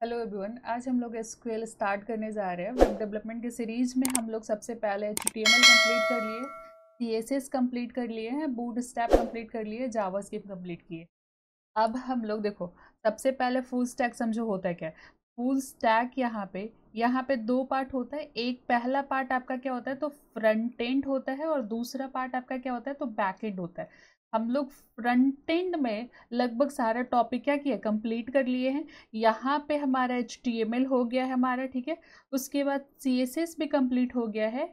Hello everyone, आज हम लोग एसक्यूएल स्टार्ट करने जा रहे हैं। वेब डेवलपमेंट की सीरीज में हम लोग सबसे पहले HTML कंप्लीट कर लिए, CSS कंप्लीट कर लिए हैं, बूटस्ट्रैप कंप्लीट कर लिए, जावास्क्रिप्ट कंप्लीट किए। अब हम लोग देखो, सबसे पहले फुल स्टैक समझो होता है क्या। फुल स्टैक यहाँ पे दो पार्ट होता है। एक पहला पार्ट आपका क्या होता है, तो फ्रंट एंड होता है, और दूसरा पार्ट आपका क्या होता है, तो बैक एंड होता है। हम लोग फ्रंट एंड में लगभग सारा टॉपिक क्या किया, कंप्लीट कर लिए हैं। यहाँ पे हमारा HTML हो गया है हमारा, ठीक है। उसके बाद CSS भी कंप्लीट हो गया है।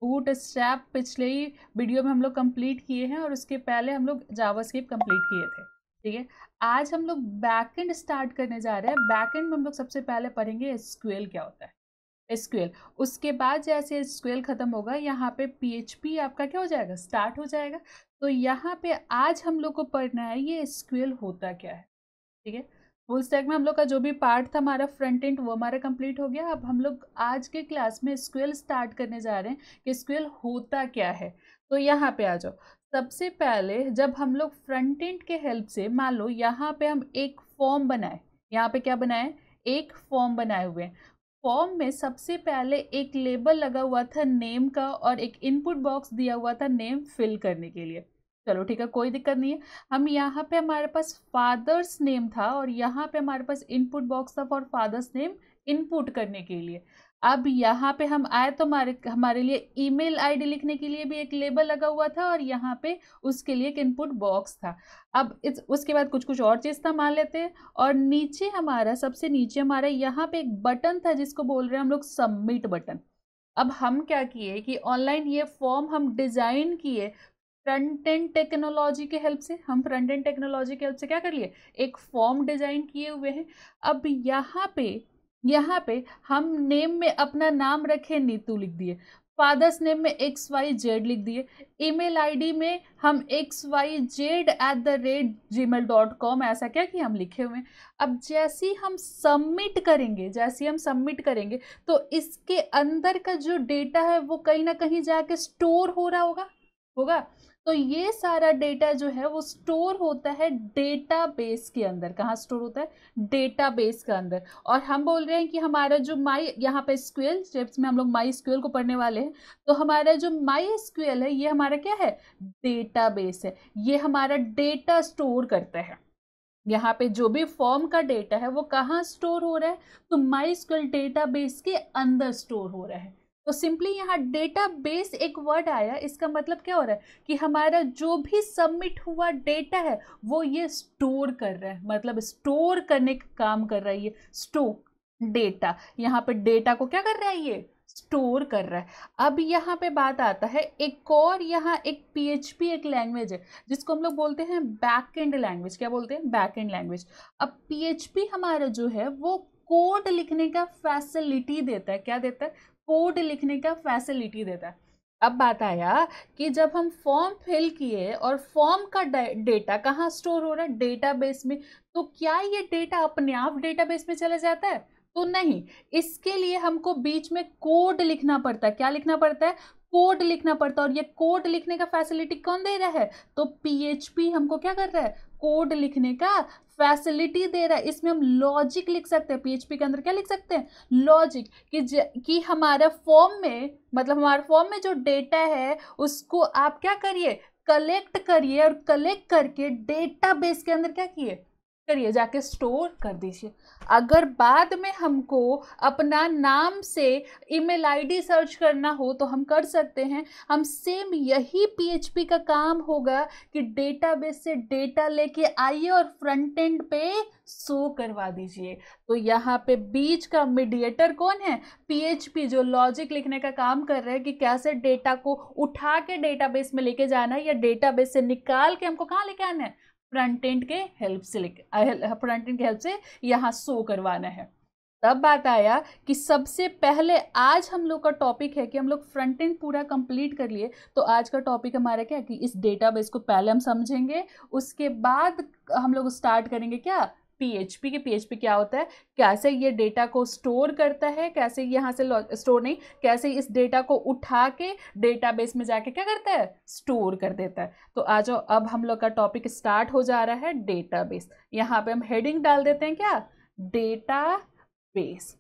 बूट स्ट्रैप पिछले ही वीडियो में हम लोग कंप्लीट किए हैं, और उसके पहले हम लोग जावास्क्रिप्ट कंप्लीट किए थे, ठीक है। आज हम लोग बैकएंड स्टार्ट करने जा रहे हैं। बैकएंड में हम लोग सबसे पहले पढ़ेंगे एसक्यूएल क्या होता है, एसक्यूएल। उसके बाद जैसे एसक्यूएल खत्म होगा, यहाँ पे PHP आपका क्या हो जाएगा, स्टार्ट हो जाएगा। तो यहाँ पे आज हम लोग को पढ़ना है ये एसक्यूएल होता क्या है, ठीक है। फुल स्टैक में हम लोग का जो भी पार्ट था हमारा फ्रंट एंड, वो हमारा कंप्लीट हो गया। अब हम लोग आज के क्लास में एसक्यूएल स्टार्ट करने जा रहे हैं कि एसक्यूएल होता क्या है। तो यहाँ पे आ जाओ। सबसे पहले जब हम लोग फ्रंट एंड के हेल्प से, मान लो यहाँ पे हम एक फॉर्म बनाए, यहाँ पे क्या बनाए, एक फॉर्म बनाए हुए हैं। फॉर्म में सबसे पहले एक लेबल लगा हुआ था नेम का, और एक इनपुट बॉक्स दिया हुआ था नेम फिल करने के लिए। चलो ठीक है, कोई दिक्कत नहीं है। हम यहाँ पे हमारे पास फादर्स नेम था, और यहाँ पे हमारे पास इनपुट बॉक्स था फॉर फादर्स नेम इनपुट करने के लिए। अब यहाँ पे हम आए तो हमारे हमारे लिए ईमेल आईडी लिखने के लिए भी एक लेबल लगा हुआ था, और यहाँ पे उसके लिए एक इनपुट बॉक्स था। अब उसके बाद कुछ कुछ और चीज़ था, मान लेते हैं। और नीचे हमारा, सबसे नीचे हमारा यहाँ पे एक बटन था जिसको बोल रहे हैं हम लोग सबमिट बटन। अब हम क्या किए कि ऑनलाइन ये फॉर्म हम डिजाइन किए फ्रंट एंड टेक्नोलॉजी के हेल्प से। हम फ्रंट एंड टेक्नोलॉजी के हेल्प से क्या कर लिए, एक फॉर्म डिजाइन किए हुए हैं। अब यहाँ पे हम नेम में अपना नाम रखे, नीतू लिख दिए। फादर्स नेम में XYZ लिख दिए। ईमेल आईडी में हम xyz@gmail.com, ऐसा क्या कि हम लिखे हुए हैं। अब जैसे ही हम सबमिट करेंगे तो इसके अंदर का जो डेटा है वो कहीं ना कहीं जाके स्टोर हो रहा होगा होगा तो ये सारा डेटा जो है वो स्टोर होता है डेटाबेस के अंदर। कहाँ स्टोर होता है, डेटाबेस के अंदर। और हम बोल रहे हैं कि हमारा जो यहाँ पे स्क्यूएल स्टेप्स में हम लोग माई स्क्यूएल को पढ़ने वाले हैं। तो हमारा जो माई स्क्यूएल है ये हमारा क्या है, डेटाबेस है। ये हमारा डेटा स्टोर करता है। यहाँ पे जो भी फॉर्म का डेटा है वो कहाँ स्टोर हो रहा है, तो माई स्क्यूएल डेटाबेस के अंदर स्टोर हो रहा है। तो सिंपली यहाँ डेटाबेस एक वर्ड आया, इसका मतलब क्या हो रहा है कि हमारा जो भी सबमिट हुआ डेटा है वो ये स्टोर कर रहा है, मतलब स्टोर करने का काम कर रहा है ये। स्टोर डेटा, यहाँ पे डेटा को क्या कर रहा है, ये स्टोर कर रहा है। अब यहाँ पे बात आता है एक और, यहाँ एक PHP एक लैंग्वेज है जिसको हम लोग बोलते हैं बैक एंड लैंग्वेज। क्या बोलते हैं, बैक एंड लैंग्वेज। अब PHP हमारा जो है वो कोड लिखने का फैसिलिटी देता है। क्या देता है, कोड लिखने का फैसिलिटी देता है। अब बात आया कि जब हम फॉर्म फिल किए और फॉर्म का डेटा कहाँ स्टोर हो रहा है, डेटाबेस में। तो क्या ये डेटा अपने आप डेटाबेस में चला जाता है, तो नहीं। इसके लिए हमको बीच में कोड लिखना पड़ता है। क्या लिखना पड़ता है, कोड लिखना पड़ता है। और ये कोड लिखने का फैसिलिटी कौन दे रहा है, तो PHP हमको क्या कर रहा है, कोड लिखने का फैसिलिटी दे रहा है। इसमें हम लॉजिक लिख सकते हैं, PHP के अंदर क्या लिख सकते हैं, लॉजिक। कि हमारा फॉर्म में, मतलब हमारे फॉर्म में जो डेटा है उसको आप क्या करिए, कलेक्ट करिए, और कलेक्ट करके डेटाबेस के अंदर क्या किए, करिए, जाके स्टोर कर दीजिए। अगर बाद में हमको अपना नाम से ईमेल आईडी सर्च करना हो तो हम कर सकते हैं। हम सेम यही PHP का काम होगा कि डेटाबेस से डेटा लेके आइए और फ्रंट एंड पे शो करवा दीजिए। तो यहाँ पे बीच का मीडिएटर कौन है, PHP, जो लॉजिक लिखने का काम कर रहा है कि कैसे डेटा को उठा के डेटाबेस में लेके जाना है, या डेटाबेस से निकाल के हमको कहाँ लेके आना है, फ्रंट एंड के हेल्प से यहाँ शो करवाना है। तब बात आया कि सबसे पहले आज हम लोग का टॉपिक है कि हम लोग फ्रंट एंड पूरा कंप्लीट कर लिए। तो आज का टॉपिक हमारा क्या है कि इस डेटाबेस को पहले हम समझेंगे, उसके बाद हम लोग स्टार्ट करेंगे क्या, PHP के। PHP क्या होता है, कैसे ये डेटा को स्टोर करता है, कैसे यहाँ से स्टोर नहीं, कैसे इस डेटा को उठा के डेटाबेस में जाके क्या करता है, स्टोर कर देता है। तो आ जाओ, अब हम लोग का टॉपिक स्टार्ट हो जा रहा है डेटाबेस। यहाँ पे हम हेडिंग डाल देते हैं क्या, डेटा बेस।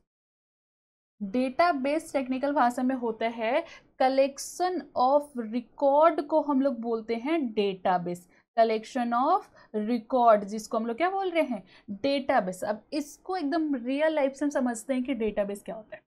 डेटाबेस टेक्निकल भाषा में होता है कलेक्शन ऑफ रिकॉर्ड को हम लोग बोलते हैं डेटाबेस। कलेक्शन ऑफ रिकॉर्ड जिसको हम लोग क्या बोल रहे हैं, डेटाबेस। अब इसको एकदम रियल लाइफ से हम समझते हैं कि डेटाबेस क्या होता है।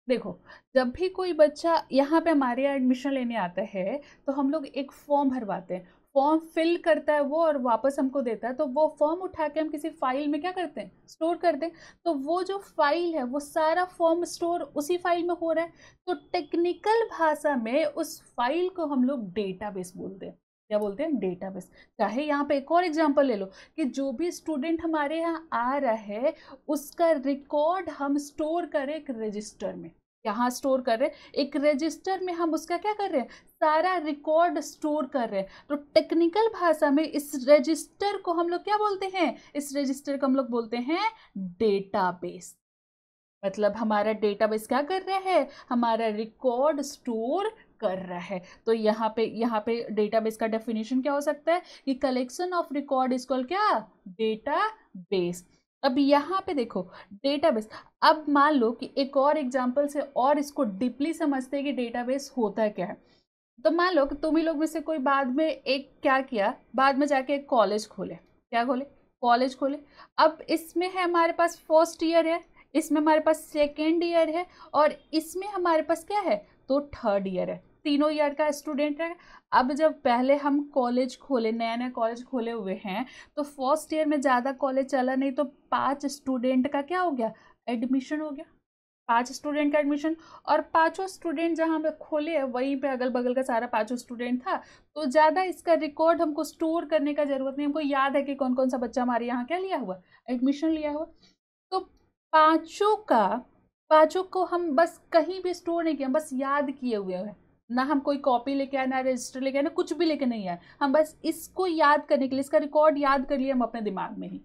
देखो, जब भी कोई बच्चा यहाँ पे हमारे यहाँ एडमिशन लेने आता है तो हम लोग एक फॉर्म भरवाते हैं, फॉर्म फिल करता है वो और वापस हमको देता है, तो वो फॉर्म उठा के हम किसी फाइल में क्या करते हैं, स्टोर करते हैं। तो वो जो फाइल है वो सारा फॉर्म स्टोर उसी फाइल में हो रहा है, तो टेक्निकल भाषा में उस फाइल को हम लोग डेटाबेस बोलते हैं। क्या बोलते हैं, डेटाबेस। चाहे यहाँ पे एक और एग्जांपल ले लो कि जो भी स्टूडेंट हमारे यहाँ आ रहा है उसका रिकॉर्ड हम स्टोर करें एक रजिस्टर में। यहाँ स्टोर कर रहे हैं एक रजिस्टर में, हम उसका क्या कर रहे हैं, सारा रिकॉर्ड स्टोर कर रहे हैं। तो टेक्निकल भाषा में इस रजिस्टर को हम लोग क्या बोलते हैं, इस रजिस्टर को हम लोग बोलते हैं डेटाबेस। मतलब हमारा डेटाबेस क्या कर रहा है, हमारा रिकॉर्ड स्टोर कर रहा है। तो यहाँ पे डेटाबेस का डेफिनेशन क्या हो सकता है कि collection of record is called क्या, डेटाबेस। अब यहाँ पे देखो डेटाबेस। अब मान लो कि एक और एग्जांपल से और इसको डीपली समझते हैं कि डेटाबेस होता क्या है। तो मान लो कि तुम ही लोग में से कोई बाद में एक क्या किया, बाद में जाके एक कॉलेज खोले। क्या खोले, कॉलेज खोले। अब इसमें है हमारे पास फर्स्ट ईयर है, इसमें हमारे पास सेकेंड ईयर है और इसमें हमारे पास क्या है, तो थर्ड ईयर है। तीनों ईयर का स्टूडेंट है। अब जब पहले हम कॉलेज खोले, नया नया कॉलेज खोले हुए हैं, तो फर्स्ट ईयर में ज़्यादा कॉलेज चला नहीं, तो 5 स्टूडेंट का क्या हो गया, एडमिशन हो गया। 5 स्टूडेंट का एडमिशन, और पांचों स्टूडेंट जहाँ पे खोले वहीं पे अगल बगल का सारा पांचों स्टूडेंट था। तो ज़्यादा इसका रिकॉर्ड हमको स्टोर करने का जरूरत नहीं, हमको याद है कि कौन कौन सा बच्चा हमारे यहाँ क्या लिया हुआ, एडमिशन लिया हुआ। तो पांचों को हम बस कहीं भी स्टोर नहीं किया, हम बस याद किए हुए हैं। ना हम कोई कॉपी लेके आए, ना रजिस्टर लेके आए, ना कुछ भी लेके नहीं आए, हम बस इसको याद करने के लिए, इसका रिकॉर्ड याद कर लिए हम अपने दिमाग में ही।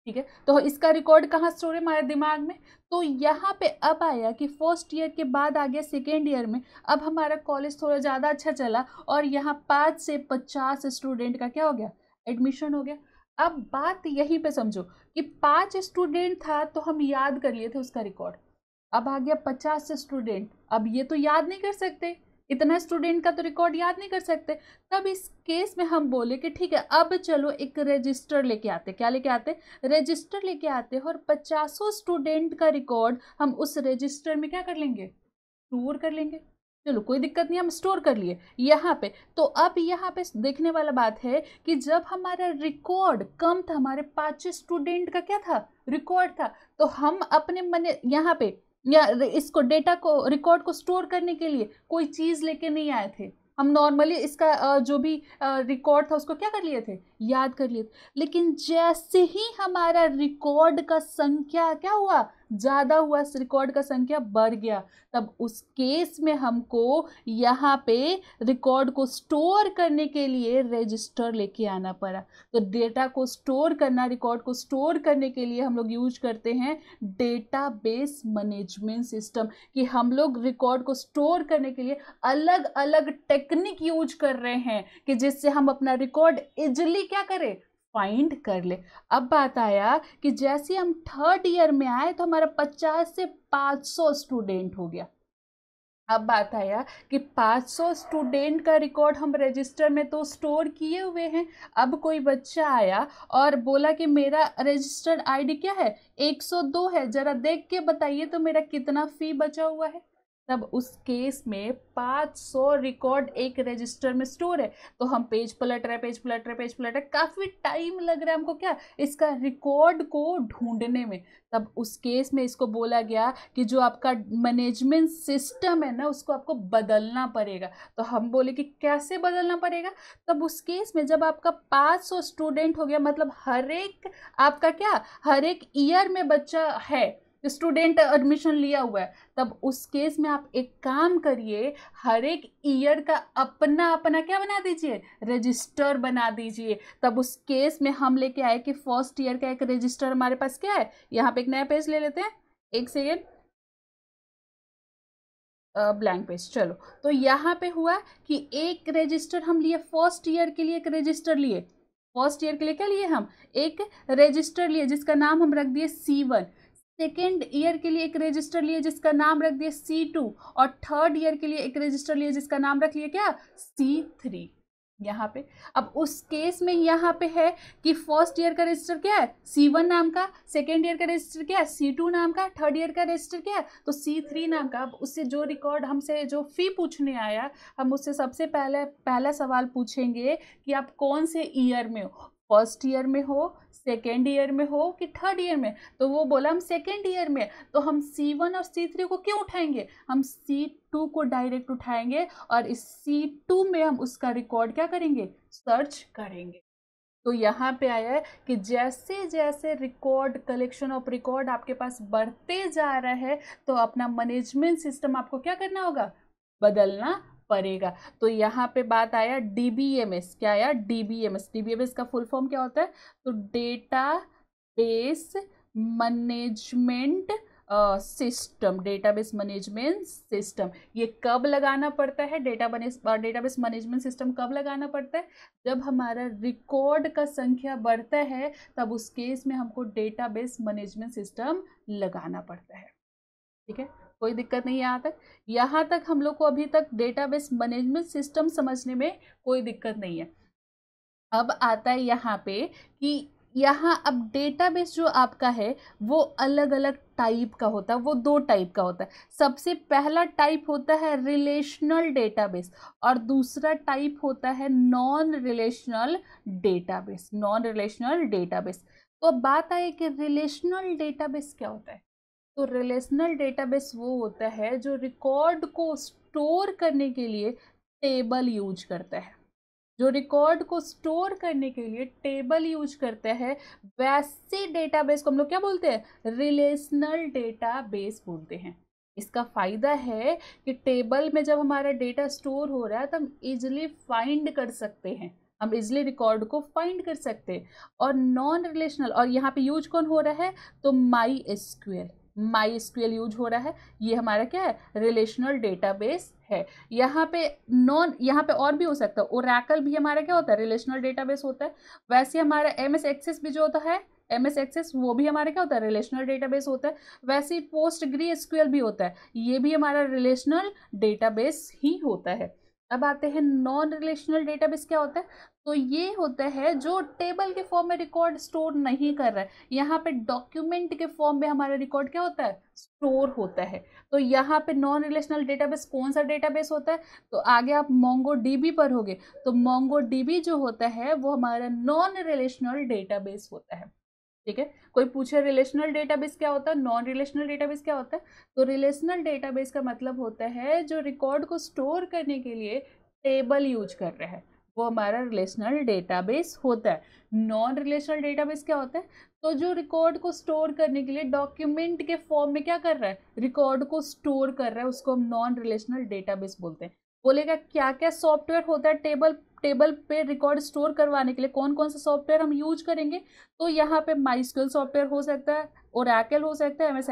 ठीक है, तो इसका रिकॉर्ड कहाँ स्टोर है, हमारे दिमाग में। तो यहाँ पे अब आया कि फर्स्ट ईयर के बाद आ गया सेकेंड ईयर में, अब हमारा कॉलेज थोड़ा ज़्यादा अच्छा चला और यहाँ 5 से 50 स्टूडेंट का क्या हो गया, एडमिशन हो गया। अब बात यहीं पे समझो कि 5 स्टूडेंट था तो हम याद कर लिए थे उसका रिकॉर्ड। अब आ गया 50 स्टूडेंट, अब ये तो याद नहीं कर सकते, इतना स्टूडेंट का तो रिकॉर्ड याद नहीं कर सकते। तब इस केस में हम बोले कि ठीक है, अब चलो एक रजिस्टर लेके आते। क्या लेके आते, रजिस्टर लेके आते और 50 स्टूडेंट का रिकॉर्ड हम उस रजिस्टर में क्या कर लेंगे, स्टोर कर लेंगे। चलो कोई दिक्कत नहीं, हम स्टोर कर लिए यहाँ पे। तो अब यहाँ पे देखने वाला बात है कि जब हमारा रिकॉर्ड कम था, हमारे 5 स्टूडेंट का क्या था, रिकॉर्ड था, तो हम अपने मन यहाँ पे या इसको डेटा को, रिकॉर्ड को स्टोर करने के लिए कोई चीज लेके नहीं आए थे। हम नॉर्मली इसका जो भी रिकॉर्ड था उसको क्या कर लिए थे, याद कर लिए थे। लेकिन जैसे ही हमारा रिकॉर्ड का संख्या क्या हुआ, ज्यादा हुआ, रिकॉर्ड का संख्या बढ़ गया, तब उस केस में हमको यहाँ पे रिकॉर्ड को स्टोर करने के लिए रजिस्टर लेके आना पड़ा। तो डेटा को स्टोर करना, रिकॉर्ड को स्टोर करने के लिए हम लोग यूज करते हैं डेटाबेस मैनेजमेंट सिस्टम। कि हम लोग रिकॉर्ड को स्टोर करने के लिए अलग अलग टेक्निक यूज कर रहे हैं कि जिससे हम अपना रिकॉर्ड इजिली क्या करें, फाइंड कर ले। अब बात आया कि जैसे हम थर्ड ईयर में आए तो हमारा 50 से 500 स्टूडेंट हो गया। अब बात आया कि 500 स्टूडेंट का रिकॉर्ड हम रजिस्टर में तो स्टोर किए हुए हैं। अब कोई बच्चा आया और बोला कि मेरा रजिस्टर्ड आईडी क्या है, 102 है, जरा देख के बताइए तो मेरा कितना फी बचा हुआ है। तब उस केस में 500 रिकॉर्ड एक रजिस्टर में स्टोर है, तो हम पेज पलट रहे, पेज पलट रहे, पेज पलट रहे, काफी टाइम लग रहा है हमको क्या, इसका रिकॉर्ड को ढूंढने में। तब उस केस में इसको बोला गया कि जो आपका मैनेजमेंट सिस्टम है ना, उसको आपको बदलना पड़ेगा। तो हम बोले कि कैसे बदलना पड़ेगा। तब उस केस में जब आपका 500 स्टूडेंट हो गया, मतलब हर एक आपका क्या, हर एक ईयर में बच्चा है, स्टूडेंट एडमिशन लिया हुआ है, तब उस केस में आप एक काम करिए, हर एक ईयर का अपना अपना क्या बना दीजिए, रजिस्टर बना दीजिए। तब उस केस में हम लेके आए कि फर्स्ट ईयर का एक रजिस्टर हमारे पास क्या है, यहाँ पे एक नया पेज ले लेते हैं, एक सेकेंड, ब्लैंक पेज। चलो, तो यहाँ पे हुआ कि एक रजिस्टर हम लिए, फर्स्ट ईयर के लिए एक रजिस्टर लिए, फर्स्ट ईयर के लिए क्या लिए, हम एक रजिस्टर लिए जिसका नाम हम रख दिए C1। सेकेंड ईयर के लिए एक रजिस्टर लिए जिसका नाम रख दिया C2 और थर्ड ईयर के लिए एक रजिस्टर लिए जिसका नाम रख लिया क्या C3 यहाँ पे। अब उस केस में यहाँ पे है कि फर्स्ट ईयर का रजिस्टर क्या है C1 नाम का, सेकेंड ईयर का रजिस्टर क्या है C2 नाम का, थर्ड ईयर का रजिस्टर क्या है तो C3 नाम का। अब उससे जो रिकॉर्ड हमसे जो फी पूछने आया, हम उससे सबसे पहला सवाल पूछेंगे कि आप कौन से ईयर में हो, फर्स्ट ईयर में हो, सेकेंड ईयर में हो कि थर्ड ईयर में। तो वो बोला हम सेकेंड ईयर में, तो हम C1 और C3 को क्यों उठाएंगे, हम C2 को डायरेक्ट उठाएंगे और इस C2 में हम उसका रिकॉर्ड क्या करेंगे, सर्च करेंगे। तो यहाँ पे आया है कि जैसे जैसे रिकॉर्ड, कलेक्शन ऑफ रिकॉर्ड आपके पास बढ़ते जा रहा है तो अपना मैनेजमेंट सिस्टम आपको क्या करना होगा, बदलना पड़ेगा। तो यहाँ पे बात आया DBMS, क्या आया DBMS। DBMS का फुल फॉर्म क्या होता है, तो data base management system, database management system. ये कब लगाना पड़ता है, डेटाबेस मैनेजमेंट सिस्टम कब लगाना पड़ता है, जब हमारा रिकॉर्ड का संख्या बढ़ता है तब उस केस में हमको डेटाबेस मैनेजमेंट सिस्टम लगाना पड़ता है। ठीक है, कोई दिक्कत नहीं है यहाँ तक हम लोग को अभी तक डेटाबेस मैनेजमेंट सिस्टम समझने में कोई दिक्कत नहीं है। अब आता है यहाँ पे कि यहाँ अब डेटाबेस जो आपका है वो अलग अलग टाइप का होता है, वो दो टाइप का होता है। सबसे पहला टाइप होता है रिलेशनल डेटाबेस और दूसरा टाइप होता है non relational database, non relational database. तो अब बात आए कि रिलेशनल डेटाबेस क्या होता है। तो रिलेशनल डेटाबेस वो होता है जो रिकॉर्ड को स्टोर करने के लिए टेबल यूज करता है, जो रिकॉर्ड को स्टोर करने के लिए टेबल यूज करता है, वैसे डेटाबेस को हम लोग क्या बोलते हैं, रिलेशनल डेटाबेस बोलते हैं। इसका फायदा है कि टेबल में जब हमारा डेटा स्टोर हो रहा है तो हम इजिली फाइंड कर सकते हैं, हम इजिली रिकॉर्ड को फाइंड कर सकते हैं। और नॉन रिलेशनल, और यहाँ पे यूज कौन हो रहा है, तो माई एसक्यूएल यूज हो रहा है। ये हमारा क्या है, रिलेशनल डेटाबेस है। यहाँ पे और भी हो सकता है, ओरेकल भी हमारा क्या होता है, रिलेशनल डेटाबेस होता है। वैसे हमारा एमएस एक्सेस भी जो होता है, एमएस एक्सेस वो भी हमारा क्या होता है, रिलेशनल डेटाबेस होता है। वैसे पोस्टग्री एसक्यूएल भी होता है, ये भी हमारा रिलेशनल डेटाबेस ही होता है। अब आते हैं नॉन रिलेशनल डेटाबेस क्या होता है, तो ये होता है जो टेबल के फॉर्म में रिकॉर्ड स्टोर नहीं कर रहा है, यहाँ पे डॉक्यूमेंट के फॉर्म में हमारा रिकॉर्ड क्या होता है, स्टोर होता है। तो यहाँ पे नॉन रिलेशनल डेटाबेस कौन सा डेटाबेस होता है, तो आगे आप मोंगोडीबी पढ़ोगे तो मोंगोडीबी जो होता है वो हमारा नॉन रिलेशनल डेटाबेस होता है। ठीक है, कोई पूछे रिलेशनल डेटाबेस क्या होता है, नॉन रिलेशनल डेटाबेस क्या होता है, तो रिलेशनल डेटाबेस का मतलब होता है जो रिकॉर्ड को स्टोर करने के लिए टेबल यूज कर रहा है, वो हमारा रिलेशनल डेटाबेस होता है। नॉन रिलेशनल डेटाबेस क्या होता है, तो जो रिकॉर्ड को स्टोर करने के लिए डॉक्यूमेंट के फॉर्म में क्या कर रहा है, रिकॉर्ड को स्टोर कर रहा है, उसको हम नॉन रिलेशनल डेटाबेस बोलते हैं। बोलेगा क्या क्या सॉफ्टवेयर होता है टेबल पे रिकॉर्ड स्टोर करवाने के लिए, कौन कौन सा सॉफ्टवेयर हम यूज करेंगे, तो यहाँ पे माइस्क्यूएल सॉफ्टवेयर हो सकता है, ओरेकल हो सकता है, एमएस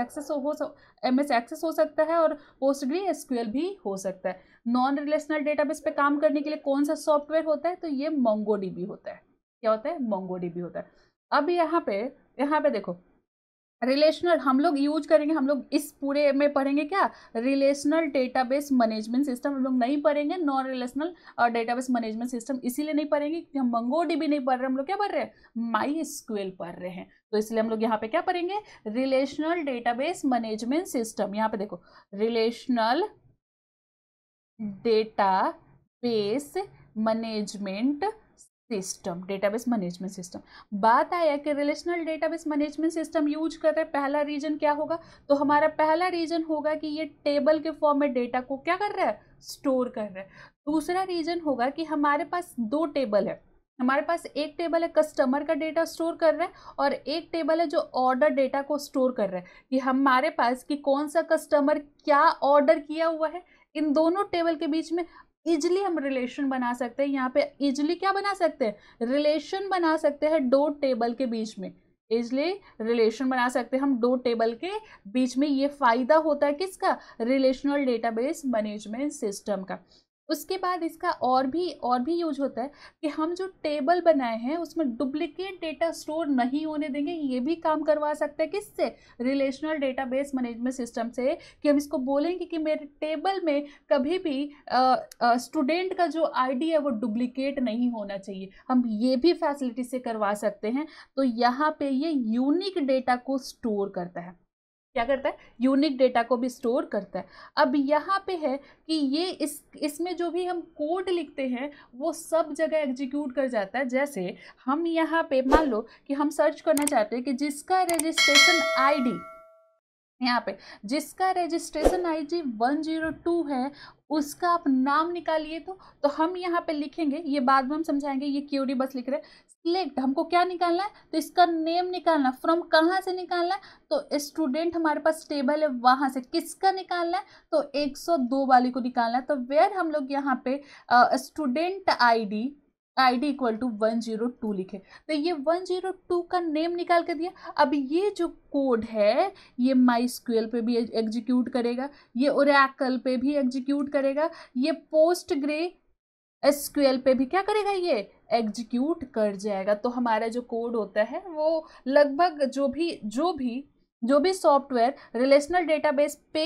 एक्सेस हो सकता है और पोस्टग्री एसक्यूएल भी हो सकता है। नॉन रिलेशनल डेटाबेस पे काम करने के लिए कौन सा सॉफ्टवेयर होता है, तो ये मोंगोडीबी होता है। क्या होता है, मोंगोडीबी होता है। अब यहाँ पे देखो रिलेशनल हम लोग यूज करेंगे, हम लोग इस पूरे में पढ़ेंगे क्या, रिलेशनल डेटाबेस मैनेजमेंट सिस्टम। हम लोग नहीं पढ़ेंगे non relational database management system, इसीलिए नहीं पढ़ेंगे क्योंकि हम मंगोडीबी नहीं पढ़ रहे, हम लोग क्या पढ़ रहे हैं, माई एसक्यूएल पढ़ रहे हैं। तो इसलिए हम लोग यहाँ पे क्या पढ़ेंगे, रिलेशनल डेटाबेस मैनेजमेंट सिस्टम। यहाँ पे देखो relational database management system, database management system. बात आया कि relational database management system use कर रहे हैं, पहला रीजन क्या होगा, तो हमारा पहला रीजन होगा कि ये टेबल के फॉर्म में डेटा को क्या कर रहा है, स्टोर कर रहा है। दूसरा रीजन होगा कि हमारे पास दो टेबल है, हमारे पास एक टेबल है कस्टमर का डेटा स्टोर कर रहा है और एक टेबल है जो ऑर्डर डेटा को स्टोर कर रहा है, कि हमारे पास कि कौन सा कस्टमर क्या ऑर्डर किया हुआ है। इन दोनों टेबल के बीच में इजिली हम रिलेशन बना सकते हैं, यहाँ पे इजिली क्या बना सकते हैं, रिलेशन बना सकते हैं दो टेबल के बीच में, इजिली रिलेशन बना सकते हैं हम दो टेबल के बीच में। ये फायदा होता है किसका, रिलेशनल डेटाबेस मैनेजमेंट सिस्टम का। उसके बाद इसका और भी यूज होता है कि हम जो टेबल बनाए हैं उसमें डुप्लीकेट डेटा स्टोर नहीं होने देंगे। ये भी काम करवा सकते हैं किससे, रिलेशनल डेटाबेस मैनेजमेंट सिस्टम से, कि हम इसको बोलेंगे कि मेरे टेबल में कभी भी स्टूडेंट का जो आईडी है वो डुप्लीकेट नहीं होना चाहिए। हम ये भी फैसिलिटी से करवा सकते हैं। तो यहाँ पे ये यूनिक डेटा को स्टोर करता है। क्या करता है, यूनिक डेटा को भी स्टोर करता है। अब यहाँ पे है कि ये इसमें जो भी हम कोड लिखते हैं वो सब जगह एग्जीक्यूट कर जाता है। जैसे हम यहाँ पे मान लो कि हम सर्च करना चाहते हैं कि जिसका रजिस्ट्रेशन आईडी, यहाँ पे जिसका रजिस्ट्रेशन आईडी 102 है उसका आप नाम निकालिए। तो हम यहाँ पे लिखेंगे, ये बाद में हम समझाएंगे, ये क्यूरी बस लिख रहे हैं। सिलेक्ट, हमको क्या निकालना है, तो इसका नेम निकालना। फ्रॉम कहाँ से निकालना है, तो स्टूडेंट हमारे पास टेबल है वहां से। किसका निकालना है, तो 102 वाली को निकालना है। तो वेयर हम लोग यहाँ पे स्टूडेंट आईडी इक्वल टू 102 लिखे। तो ये 102 का नेम निकाल के दिया। अब ये जो कोड है ये माई पे भी एग्जीक्यूट करेगा, ये ओरेकल पे भी एग्जीक्यूट करेगा, ये पोस्टग्रे एसक्यूएल पे भी क्या करेगा, ये एग्जीक्यूट कर जाएगा। तो हमारा जो कोड होता है वो लगभग जो भी सॉफ्टवेयर रिलेशनल डेटाबेस पे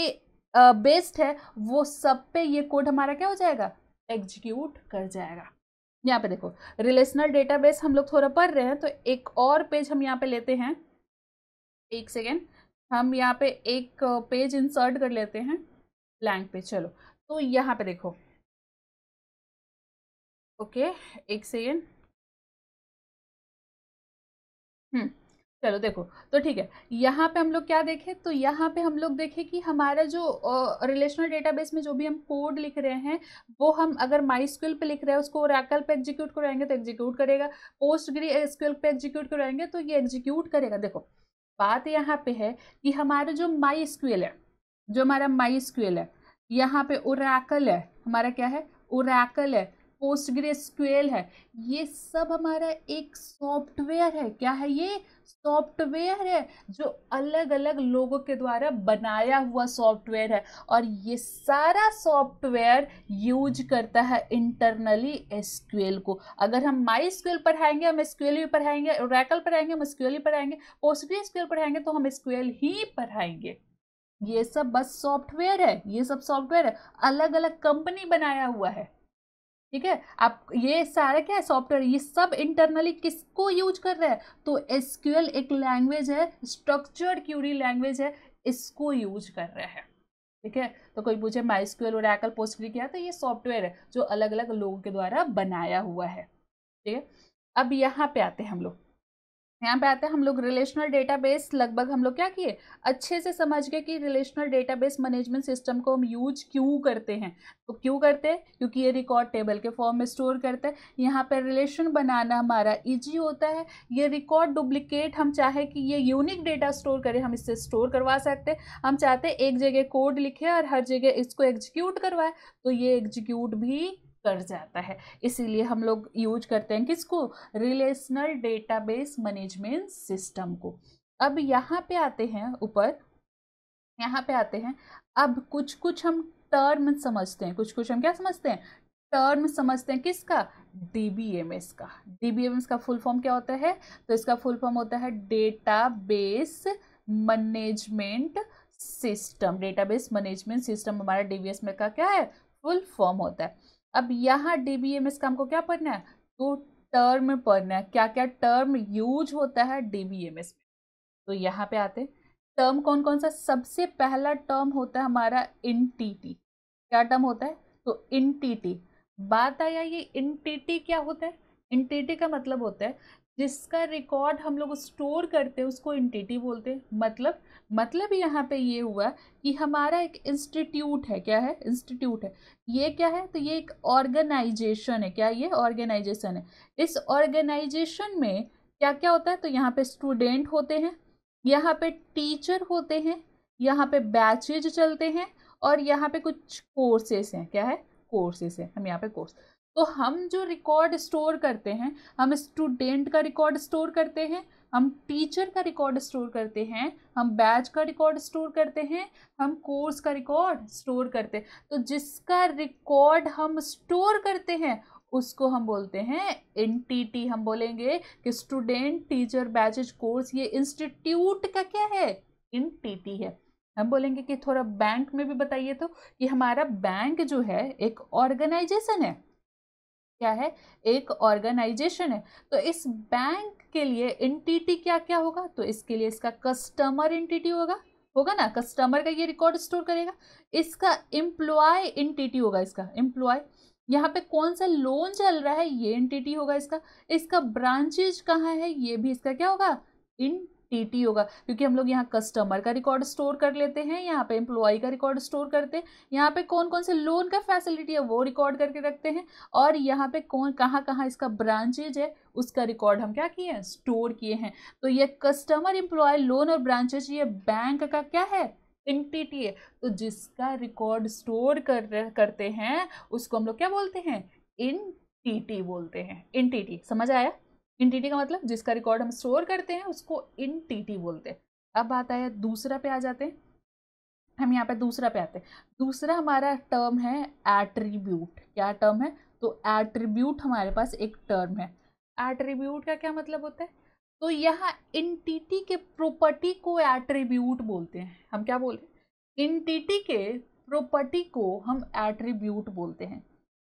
बेस्ड है वो सब पे ये कोड हमारा क्या हो जाएगा, एग्जीक्यूट कर जाएगा। यहाँ पे देखो रिलेशनल डेटाबेस हम लोग थोड़ा पढ़ रहे हैं, तो एक और पेज हम यहाँ पे लेते हैं। एक सेकेंड, हम यहाँ पे एक पेज इंसर्ट कर लेते हैं, ब्लैंक पेज। चलो तो यहाँ पे देखो, ओके एक सेकेंड, चलो देखो। तो ठीक है, यहाँ पे हम लोग क्या देखें, तो यहाँ पे हम लोग देखें कि हमारा जो रिलेशनल डेटाबेस में जो भी हम कोड लिख रहे हैं वो हम अगर माईस्क्यूएल पे लिख रहे हैं उसको ओरेकल पे एग्जीक्यूट कराएंगे तो एग्जीक्यूट करेगा, पोस्टग्रेसक्यूएल पे एग्जीक्यूट कराएंगे तो ये एग्जीक्यूट करेगा। देखो बात यहाँ पे है कि हमारा जो माईस्क्यूएल है, जो हमारा माईस्क्यूएल है, यहाँ पे ओरेकल है, हमारा क्या है, ओरेकल है, पोस्टग्रेसक्यूएल है, ये सब हमारा एक सॉफ्टवेयर है। क्या है, ये सॉफ्टवेयर है जो अलग अलग लोगों के द्वारा बनाया हुआ सॉफ्टवेयर है। और ये सारा सॉफ्टवेयर यूज करता है इंटरनली एसक्यूएल को। अगर हम माईस्क्यूएल पढ़ाएंगे हम एसक्यूएल भी पढ़ाएंगे, ओरेकल पढ़ाएंगे हम एसक्यूएल ही पढ़ाएंगे, पोस्टग्रेसक्यूएल पढ़ाएंगे तो हम एसक्यूएल ही पढ़ाएंगे। ये सब बस सॉफ्टवेयर है, ये सब सॉफ्टवेयर है, अलग अलग कंपनी बनाया हुआ है। ठीक है, आप ये सारा क्या है, सॉफ्टवेयर, ये सब इंटरनली किसको यूज कर रहे हैं, तो एसक्यूएल एक लैंग्वेज है, स्ट्रक्चर्ड क्यूरी लैंग्वेज है, इसको यूज कर रहे हैं। ठीक है, तो कोई पूछे माईस्क्यूएल ओरेकल पोस्टग्रे क्या है, तो ये सॉफ्टवेयर है जो अलग अलग लोगों के द्वारा बनाया हुआ है। ठीक है, अब यहाँ पे आते हैं हम लोग, यहाँ पे आते हैं हम लोग रिलेशनल डेटाबेस। लगभग हम लोग क्या किए, अच्छे से समझ गए कि रिलेशनल डेटाबेस मैनेजमेंट सिस्टम को हम यूज क्यों करते हैं। तो क्यों करते हैं, क्योंकि ये रिकॉर्ड टेबल के फॉर्म में स्टोर करते हैं। यहाँ पे रिलेशन बनाना हमारा इजी होता है। ये रिकॉर्ड डुप्लीकेट, हम चाहे कि ये यूनिक डेटा स्टोर करें, हम इससे स्टोर करवा सकते हैं। हम चाहते हैं एक जगह कोड लिखे और हर जगह इसको एग्जीक्यूट करवाए, तो ये एग्जीक्यूट भी कर जाता है। इसीलिए हम लोग यूज करते हैं किसको, रिलेशनल डेटाबेस मैनेजमेंट सिस्टम को। अब यहाँ पे आते हैं ऊपर, यहाँ पे आते हैं, अब कुछ कुछ हम टर्म समझते हैं, कुछ कुछ हम क्या समझते हैं, टर्म समझते हैं। किसका, डीबीएमएस का। डीबीएमएस का फुल फॉर्म क्या होता है, तो इसका फुल फॉर्म होता है database management system. Database management system हमारा डीबीएमएस का क्या है, फुल फॉर्म होता है। अब यहाँ डीबीएमएस का हमको क्या पढ़ना है, तो टर्म पढ़ना है, क्या क्या टर्म यूज होता है डीबीएमएस में। तो यहाँ पे आते हैं, टर्म कौन कौन सा, सबसे पहला टर्म होता है हमारा एंटिटी। क्या टर्म होता है, तो एंटिटी। बात आया ये एंटिटी क्या होता है, एंटिटी का मतलब होता है जिसका रिकॉर्ड हम लोग स्टोर करते हैं उसको एंटिटी बोलते हैं। मतलब यहाँ पे ये हुआ कि हमारा एक इंस्टीट्यूट है, क्या है, इंस्टीट्यूट है, ये क्या है, तो ये एक ऑर्गेनाइजेशन है। क्या, ये ऑर्गेनाइजेशन है। इस ऑर्गेनाइजेशन में क्या क्या होता है, तो यहाँ पे स्टूडेंट होते हैं, यहाँ पे टीचर होते हैं, यहाँ पे बैचेज चलते हैं, और यहाँ पे कुछ कोर्सेस हैं। क्या है, कोर्सेस हैं, हम यहाँ पे कोर्स। तो हम जो रिकॉर्ड स्टोर करते हैं, हम स्टूडेंट का रिकॉर्ड स्टोर करते हैं, हम टीचर का रिकॉर्ड स्टोर करते हैं, हम बैच का रिकॉर्ड स्टोर करते हैं, हम कोर्स का रिकॉर्ड स्टोर करते हैं। तो जिसका रिकॉर्ड हम स्टोर करते हैं उसको हम बोलते हैं एंटिटी। हम बोलेंगे कि स्टूडेंट, टीचर, बैचेज, कोर्स, ये इंस्टीट्यूट का क्या है, एंटिटी है। हम बोलेंगे कि थोड़ा बैंक में भी बताइए तो, कि हमारा बैंक जो है एक ऑर्गेनाइजेशन है। क्या है, एक ऑर्गेनाइजेशन है। तो इस बैंक के लिए एंटिटी क्या क्या होगा, तो इसके लिए इसका कस्टमर एंटिटी होगा ना, कस्टमर का ये रिकॉर्ड स्टोर करेगा। इसका एम्प्लॉय एंटिटी होगा, इसका एम्प्लॉय, यहाँ पे कौन सा लोन चल रहा है ये एंटिटी होगा इसका। इसका ब्रांचेज कहाँ है ये भी इसका क्या होगा, एंटिटी होगा। क्योंकि हम लोग यहाँ कस्टमर का रिकॉर्ड स्टोर कर लेते हैं, यहाँ पे एम्प्लॉय का रिकॉर्ड स्टोर करते हैं, यहाँ पे कौन कौन से लोन का फैसिलिटी है वो रिकॉर्ड करके रखते हैं, और यहाँ पे कौन कहाँ कहाँ इसका ब्रांचेज है उसका रिकॉर्ड हम क्या किए हैं, स्टोर किए हैं। तो ये कस्टमर, एम्प्लॉय, लोन और ब्रांचेज ये बैंक का क्या है, एंटिटी है। तो जिसका रिकॉर्ड स्टोर करते हैं उसको हम लोग क्या बोलते हैं, एंटिटी बोलते हैं। एंटिटी समझ आया, एंटिटी का मतलब जिसका रिकॉर्ड हम स्टोर करते हैं उसको एंटिटी बोलते हैं। अब बात आया दूसरा पे आ जाते हैं, हम यहाँ पे दूसरा पे आते हैं। दूसरा हमारा टर्म है एट्रीब्यूट। क्या टर्म है, तो एट्रीब्यूट हमारे पास एक टर्म है। एट्रीब्यूट का क्या मतलब होता है, तो यहाँ एंटिटी के प्रॉपर्टी को एट्रीब्यूट बोलते हैं। हम क्या बोलते हैं, एंटिटी के प्रॉपर्टी को हम एट्रीब्यूट बोलते हैं।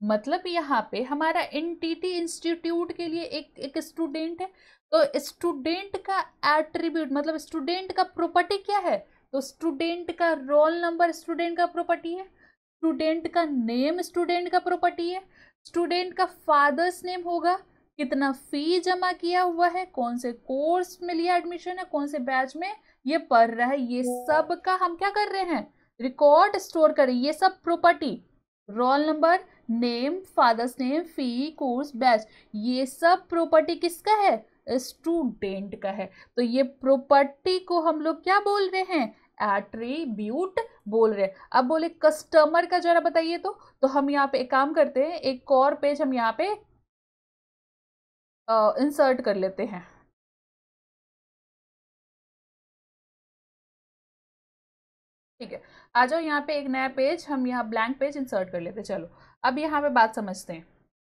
मतलब यहाँ पे हमारा एंटिटी इंस्टीट्यूट के लिए एक स्टूडेंट है, तो स्टूडेंट का एट्रीब्यूट मतलब स्टूडेंट का प्रॉपर्टी क्या है, तो स्टूडेंट का रोल नंबर स्टूडेंट का प्रॉपर्टी है, स्टूडेंट का नेम स्टूडेंट का प्रॉपर्टी है, स्टूडेंट का फादर्स नेम होगा, कितना फी जमा किया हुआ है, कौन से कोर्स में लिया एडमिशन है, कौन से बैच में ये पढ़ रहा है, ये सब का हम क्या कर रहे हैं, रिकॉर्ड स्टोर करें। ये सब property, roll number, name, father's name, fee, course, batch, ये सब प्रॉपर्टी किसका है, स्टूडेंट का है। तो ये प्रॉपर्टी को हम लोग क्या बोल रहे हैं, एट्रीब्यूट बोल रहे हैं। अब बोले कस्टमर का जरा बताइए तो हम यहाँ पे एक काम करते हैं, एक और पेज हम यहाँ पे इंसर्ट कर लेते हैं। ठीक है, आ जाओ यहाँ पे एक नया पेज, हम यहाँ ब्लैंक पेज इंसर्ट कर लेते हैं। चलो अब यहाँ पे बात समझते हैं,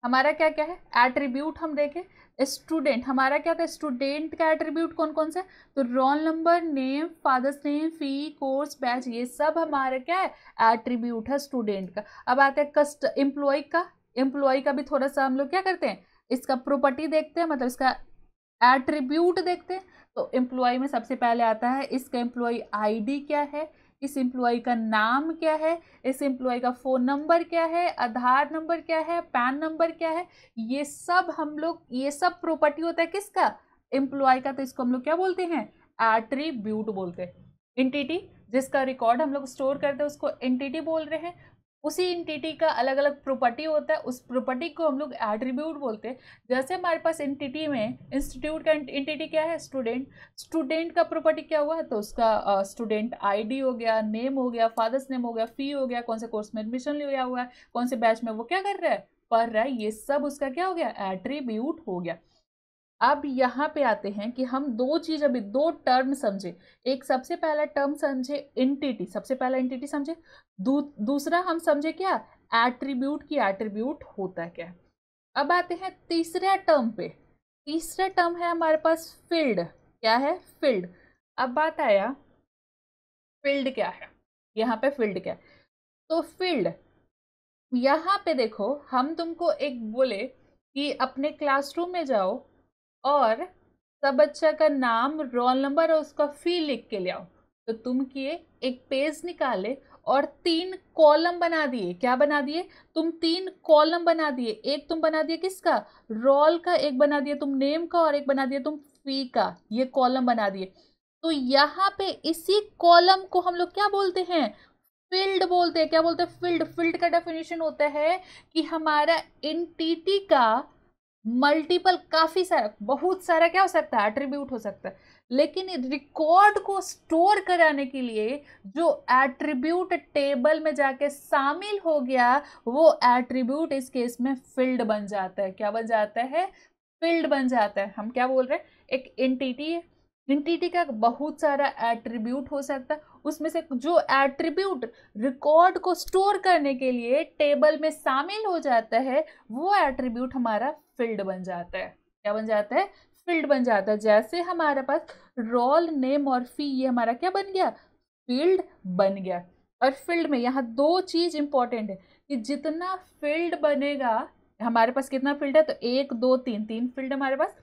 हमारा क्या क्या है एट्रीब्यूट। हम देखें स्टूडेंट, हमारा क्या था, स्टूडेंट का एट्रीब्यूट कौन कौन सा है, तो roll number, name, father's name, fee, course, batch, ये सब हमारा क्या है, एट्रीब्यूट है स्टूडेंट का। अब आते हैं एम्प्लॉय का। एम्प्लॉय का भी थोड़ा सा हम लोग क्या करते हैं, इसका प्रॉपर्टी देखते हैं, मतलब इसका एट्रीब्यूट देखते हैं। तो एम्प्लॉय में सबसे पहले आता है इसका एम्प्लॉय आईडी क्या है, इस एम्प्लॉय का नाम क्या है, इस एम्प्लॉय का फ़ोन नंबर क्या है, आधार नंबर क्या है, पैन नंबर क्या है, ये सब हम लोग, ये सब प्रॉपर्टी होता है किसका, एम्प्लॉय का। तो इसको हम लोग क्या बोलते हैं, एट्रीब्यूट बोलते हैं। एंटिटी जिसका रिकॉर्ड हम लोग स्टोर करते हैं उसको एंटिटी बोल रहे हैं। उसी एंटिटी का अलग अलग प्रॉपर्टी होता है, उस प्रॉपर्टी को हम लोग एट्रीब्यूट बोलते हैं। जैसे हमारे पास एंटिटी में इंस्टीट्यूट का एंटिटी क्या है, स्टूडेंट, स्टूडेंट का प्रॉपर्टी क्या हुआ, तो उसका स्टूडेंट आईडी हो गया, नेम हो गया, फादर्स नेम हो गया, फी हो गया, कौन से कोर्स में एडमिशन लिया हुआ है, कौन से बैच में वो क्या कर रहा है, पढ़ रहा है, ये सब उसका क्या हो गया, एट्रीब्यूट हो गया। अब यहाँ पे आते हैं कि हम दो चीज, अभी दो टर्म समझे। एक सबसे पहला टर्म समझे एंटिटी, सबसे पहला एंटिटी समझे। दूसरा हम समझे क्या, एट्रीब्यूट की एट्रीब्यूट होता है क्या। अब आते हैं तीसरा टर्म पे। तीसरा टर्म है हमारे पास फील्ड। क्या है, फील्ड। अब बात आया फील्ड क्या है, यहाँ पे फील्ड क्या है, तो फील्ड यहाँ पे देखो, हम तुमको एक बोले कि अपने क्लासरूम में जाओ और सब बच्चा का नाम, रोल नंबर और उसका फी लिख के ले आओ। तो तुम किए एक पेज निकाले और 3 कॉलम बना दिए। क्या बना दिए, तुम 3 कॉलम बना दिए। एक तुम बना दिए किसका, रोल का, एक बना दिए तुम नेम का, और एक बना दिए तुम फी का। ये कॉलम बना दिए। तो यहाँ पे इसी कॉलम को हम लोग क्या बोलते हैं, फील्ड बोलते हैं। क्या बोलते हैं, फील्ड। फील्ड का डेफिनेशन होता है कि हमारा एंटिटी का मल्टीपल, काफी सारा, बहुत सारा क्या हो सकता है, एट्रीब्यूट हो सकता है। लेकिन रिकॉर्ड को स्टोर कराने के लिए जो एट्रीब्यूट टेबल में जाके शामिल हो गया, वो एट्रीब्यूट इस केस में फील्ड बन जाता है। क्या बन जाता है, फील्ड बन जाता है। हम क्या बोल रहे हैं, एक एंटिटी है, एंटिटी का बहुत सारा एट्रीब्यूट हो सकता है, उसमें से जो एट्रीब्यूट रिकॉर्ड को स्टोर करने के लिए टेबल में शामिल हो जाता है वो एट्रीब्यूट हमारा फील्ड बन जाता है। क्या बन जाता है? फील्ड बन जाता है। जैसे हमारे पास रोल नेम और फी, ये हमारा क्या बन गया? फील्ड बन गया। और फील्ड में यहाँ दो चीज इंपॉर्टेंट है कि जितना फील्ड बनेगा, हमारे पास कितना फील्ड है? तो 1 2 3, 3 फील्ड हमारे पास।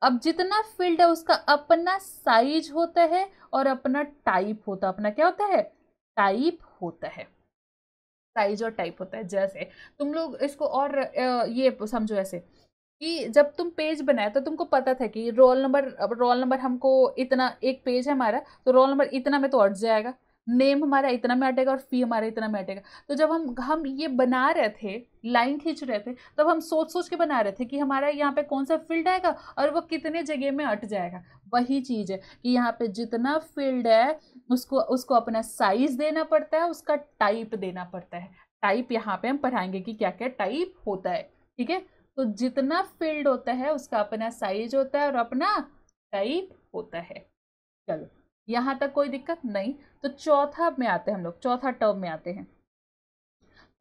अब जितना फील्ड है उसका अपना साइज होता है और अपना टाइप होता है। अपना क्या होता है? टाइप होता है। साइज और टाइप होता है। जैसे तुम लोग इसको और ये समझो ऐसे कि जब तुम पेज बनाया तो तुमको पता था कि रोल नंबर हमको इतना, एक पेज है हमारा तो रोल नंबर इतना में तो अट जाएगा, नेम हमारा इतना में अटेगा और फी हमारा इतना में अटेगा। तो जब हम ये बना रहे थे, लाइन खींच रहे थे, तब हम सोच सोच के बना रहे थे कि हमारा यहाँ पे कौन सा फील्ड आएगा और वो कितने जगह में अट जाएगा। वही चीज है कि यहाँ पे जितना फील्ड है उसको उसको अपना साइज देना पड़ता है, उसका टाइप देना पड़ता है। टाइप यहाँ पे हम पढ़ाएंगे कि क्या क्या टाइप होता है। ठीक है, तो जितना फील्ड होता है उसका अपना साइज होता है और अपना टाइप होता है। चलो, यहां तक कोई दिक्कत नहीं। तो चौथा में आते हैं हम लोग, चौथा टर्म में आते हैं।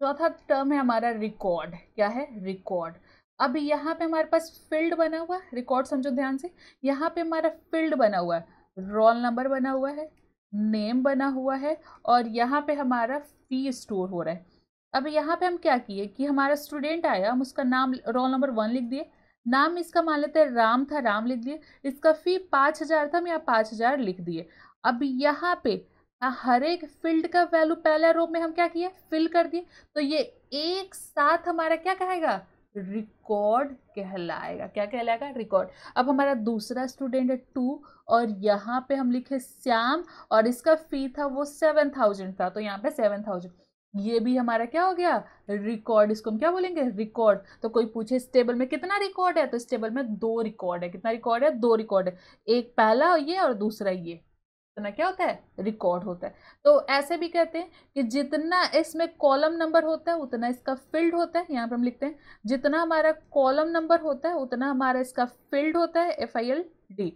चौथा टर्म है हमारा रिकॉर्ड। क्या है? रिकॉर्ड। अब यहाँ पे हमारे पास फील्ड बना हुआ है, रिकॉर्ड समझो ध्यान से। यहाँ पे हमारा फील्ड बना हुआ है, रोल नंबर बना हुआ है, नेम बना हुआ है और यहाँ पे हमारा फी स्टोर हो रहा है। अब यहाँ पे हम क्या किए कि हमारा स्टूडेंट आया, हम उसका नाम रोल नंबर 1 लिख दिए, नाम इसका मान लेते हैं राम था, राम लिख दिए, इसका फी 5000 था, हम यहाँ 5000 लिख दिए। अब यहाँ पे हर एक फील्ड का वैल्यू पहले रो में हम क्या किए? फिल कर दिए। तो ये एक साथ हमारा क्या कहेगा? रिकॉर्ड कहलाएगा। क्या कहलाएगा? रिकॉर्ड। अब हमारा दूसरा स्टूडेंट है 2 और यहाँ पे हम लिखे श्याम और इसका फी था वो 7000 था, तो यहाँ पे 7000, ये भी हमारा क्या हो गया? रिकॉर्ड। इसको हम क्या बोलेंगे? रिकॉर्ड। तो कोई पूछे इस टेबल में कितना रिकॉर्ड है, तो इस टेबल में 2 रिकॉर्ड है। कितना रिकॉर्ड है? 2 रिकॉर्ड है। एक पहला ये और दूसरा ये, इतना क्या होता है? रिकॉर्ड होता है। तो ऐसे भी कहते हैं कि जितना इसमें कॉलम नंबर होता है उतना इसका फील्ड होता है। यहाँ पे हम लिखते हैं जितना हमारा कॉलम नंबर होता है उतना हमारा इसका फील्ड होता है, FILD।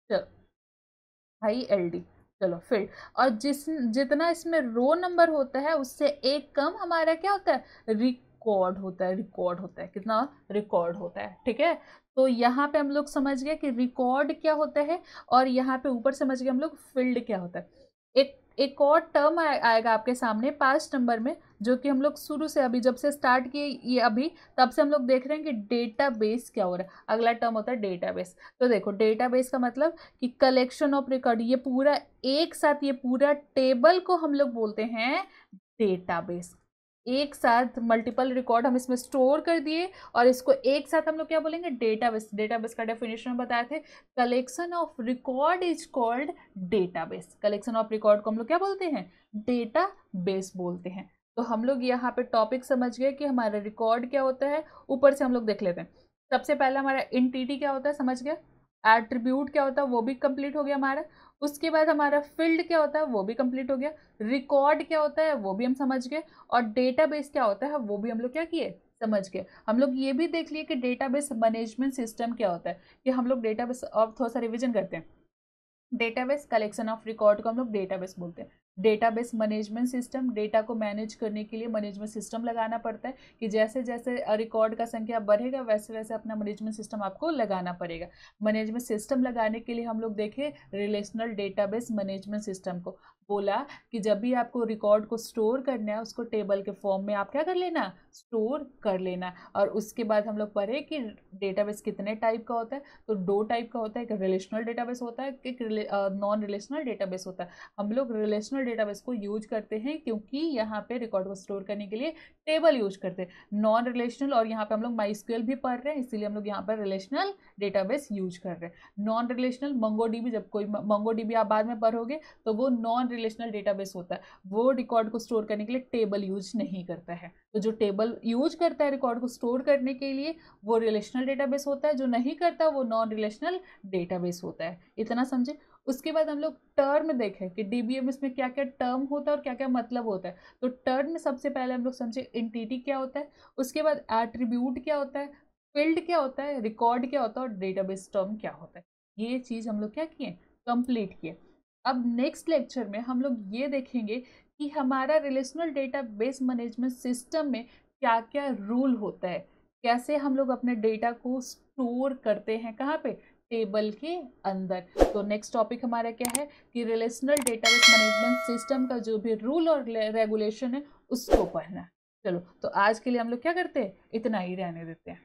चलो, ILD। चलो, फील्ड। और जितना इसमें रो नंबर होता है उससे एक कम हमारा क्या होता है? रिकॉर्ड होता है। रिकॉर्ड होता है। कितना? रिकॉर्ड होता है। ठीक है, तो यहाँ पे हम लोग समझ गए कि रिकॉर्ड क्या होता है और यहाँ पे ऊपर समझ गए हम लोग फील्ड क्या होता है। एक और टर्म आएगा आपके सामने 5 नंबर में, जो कि हम लोग शुरू से अभी जब से स्टार्ट किए ये अभी तब से हम लोग देख रहे हैं कि डेटाबेस क्या हो रहा है। अगला टर्म होता है डेटाबेस। तो देखो, डेटाबेस का मतलब कि कलेक्शन ऑफ रिकॉर्ड, ये पूरा एक साथ, ये पूरा टेबल को हम लोग बोलते हैं डेटाबेस। एक साथ मल्टीपल रिकॉर्ड हम इसमें स्टोर कर दिए और इसको एक साथ हम लोग क्या बोलेंगे? डेटाबेस। डेटाबेस का डेफिनेशन बताए थे, collection of record is called database. Collection of record को हम लोग क्या बोलते हैं? डेटाबेस बोलते हैं। तो हम लोग यहाँ पे टॉपिक समझ गए कि हमारा रिकॉर्ड क्या होता है। ऊपर से हम लोग देख लेते हैं। सबसे पहला हमारा एंटिटी क्या होता है, समझ गए। एट्रीब्यूट क्या होता है, वो भी कंप्लीट हो गया हमारा। उसके बाद हमारा फील्ड क्या होता है, वो भी कंप्लीट हो गया। रिकॉर्ड क्या होता है, वो भी हम समझ गए। और डेटाबेस क्या होता है, वो भी हम लोग क्या किए? समझ गए। हम लोग ये भी देख लिए कि डेटाबेस मैनेजमेंट सिस्टम क्या होता है, कि हम लोग डेटाबेस, और थोड़ा सा रिविजन करते हैं। डेटाबेस, कलेक्शन ऑफ रिकॉर्ड को हम लोग डेटाबेस बोलते हैं। डेटाबेस मैनेजमेंट सिस्टम, डेटा को मैनेज करने के लिए मैनेजमेंट सिस्टम लगाना पड़ता है कि जैसे जैसे रिकॉर्ड का संख्या बढ़ेगा वैसे वैसे अपना मैनेजमेंट सिस्टम आपको लगाना पड़ेगा। मैनेजमेंट सिस्टम लगाने के लिए हम लोग देखें रिलेशनल डेटाबेस मैनेजमेंट सिस्टम को। बोला कि जब भी आपको रिकॉर्ड को स्टोर करना है उसको टेबल के फॉर्म में आप क्या कर लेना? स्टोर कर लेना। और उसके बाद हम लोग पढ़े कि डेटाबेस कितने टाइप का होता है। तो 2 टाइप का होता है, एक रिलेशनल डेटाबेस होता है, एक नॉन रिलेशनल डेटाबेस होता है। हम लोग रिलेशनल डेटाबेस को यूज करते हैं क्योंकि यहाँ पे रिकॉर्ड को स्टोर करने के लिए टेबल यूज करते हैं। नॉन रिलेशनल, और यहाँ पे हम लोग MySQL भी पढ़ रहे हैं इसीलिए हम लोग यहाँ पर रिलेशनल डेटाबेस यूज कर रहे हैं। नॉन रिलेशनल MongoDB, जब कोई MongoDB आप बाद में पढ़ोगे तो वो नॉन रिलेशनल डेटाबेस होता है। वो रिकॉर्ड को स्टोर करने के लिए टेबल यूज नहीं करता है। तो जो टेबल यूज करता है रिकॉर्ड को स्टोर करने के लिए वो रिलेशनल डेटाबेस होता है, जो नहीं करता वो नॉन रिलेशनल डेटाबेस होता है। इतना समझे। उसके बाद हम लोग टर्म देखें कि DBMS में क्या क्या टर्म होता है और क्या क्या मतलब होता है। तो टर्म में सबसे पहले हम लोग समझे एंटिटी क्या होता है, उसके बाद एट्रीब्यूट क्या होता है, फील्ड क्या होता है, रिकॉर्ड क्या होता है और डेटाबेस टर्म क्या होता है। ये चीज हम लोग क्या किए, कंप्लीट किए। अब नेक्स्ट लेक्चर में हम लोग ये देखेंगे कि हमारा रिलेशनल डेटाबेस मैनेजमेंट सिस्टम में क्या क्या रूल होता है, कैसे हम लोग अपने डेटा को स्टोर करते हैं, कहाँ पे, टेबल के अंदर। तो नेक्स्ट टॉपिक हमारा क्या है कि रिलेशनल डेटाबेस मैनेजमेंट सिस्टम का जो भी रूल और रेगुलेशन है उसको पढ़ना। चलो, तो आज के लिए हम लोग क्या करते हैं, इतना ही रहने देते हैं।